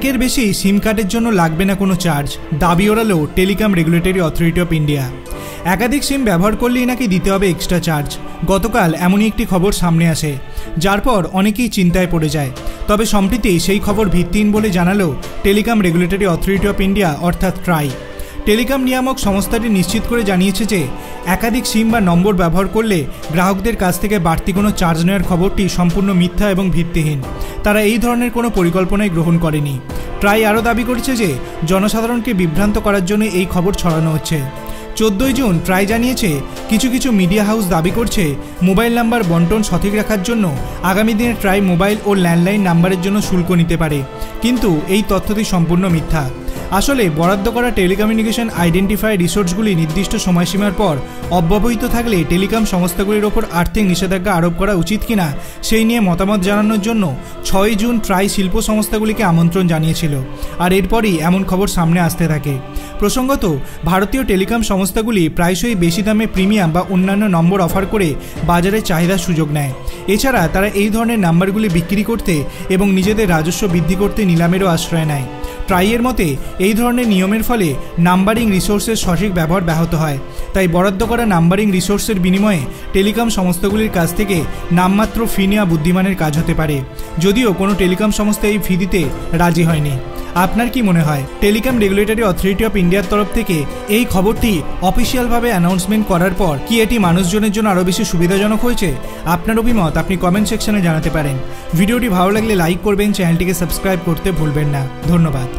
একের বেশি সিম কার্ডের জন্য লাগবে না কোনো চার্জ, দাবি ওড়ালো telecom regulatory authority of India. একাধিক সিম ব্যবহার করলেই নাকি দিতে হবে এক্সট্রা চার্জ। গতকাল এমনই একটি খবর সামনে আসে, যার পর অনেকেই চিন্তায় পড়ে যায়। তবে সম্প্রতি সেই খবর ভিত্তিহীন বলে জানালো telecom regulatory authority of India অর্থাৎ ট্রাই। টেলিকম নিয়ামক সংস্থাটি নিশ্চিত করে জানিয়েছে যে একাধিক সিম বা নম্বর ব্যবহার করলে গ্রাহকদের কাছ থেকে বাড়তি কোনো চার্জ নেওয়ার খবরটি সম্পূর্ণ মিথ্যা এবং ভিত্তিহীন। তারা এই ধরনের কোনো পরিকল্পনাই গ্রহণ করেনি। ট্রাই আরও দাবি করেছে যে জনসাধারণকে বিভ্রান্ত করার জন্য এই খবর ছড়ানো হচ্ছে। 14 জুন ট্রাই জানিয়েছে কিছু কিছু মিডিয়া হাউস দাবি করছে মোবাইল নাম্বার বন্টন সঠিক রাখার জন্য আগামী দিনে ট্রাই মোবাইল ও ল্যান্ডলাইন নাম্বারের জন্য শুল্ক নিতে পারে, কিন্তু এই তথ্যটি সম্পূর্ণ মিথ্যা। আসলে বরাদ্দ করা টেলিকমিউনিকেশন আইডেন্টিফায়ার রিসোর্সগুলি নির্দিষ্ট সময়সীমার পর অব্যবহৃত থাকলে টেলিকম সংস্থাগুলির ওপর আর্থিক নিষেধাজ্ঞা আরোপ করা উচিত কিনা সেই নিয়ে মতামত জানানোর জন্য 6 জুন ট্রাই শিল্প সংস্থাগুলিকে আমন্ত্রণ জানিয়েছিল। আর এরপরই এমন খবর সামনে আসতে থাকে। প্রসঙ্গত, ভারতীয় টেলিকম সংস্থাগুলি প্রায়শই বেশি দামে প্রিমিয়াম বা অন্যান্য নম্বর অফার করে বাজারে চাহিদার সুযোগ নেয়। এছাড়া তারা এই ধরনের নাম্বারগুলি বিক্রি করতে এবং নিজেদের রাজস্ব বৃদ্ধি করতে নিলামেরও আশ্রয় নেয়। ট্রাইয়ের মতে এই ধরনের নিয়মের ফলে নাম্বারিং রিসোর্সের সঠিক ব্যবহার ব্যাহত হয়। তাই বরাদ্দ করা নাম্বারিং রিসোর্সের বিনিময়ে টেলিকম সংস্থাগুলির কাছ থেকে নামমাত্র ফি নেওয়া বুদ্ধিমানের কাজ হতে পারে, যদিও কোনো টেলিকম সংস্থা এই ফি দিতে রাজি হয়নি। আপনার কি মনে হয় টেলিকম রেগুলেটরি অথরিটি অফ ইন্ডিয়ার তরফ থেকে এই খবরটি অফিসিয়ালভাবে অ্যানাউন্সমেন্ট করার পর কি এটি মানুষজনের জন্য আরও বেশি সুবিধাজনক হয়েছে? আপনার অভিমত আপনি কমেন্ট সেকশনে জানাতে পারেন। ভিডিওটি ভালো লাগলে লাইক করবেন, চ্যানেলটিকে সাবস্ক্রাইব করতে ভুলবেন না। ধন্যবাদ।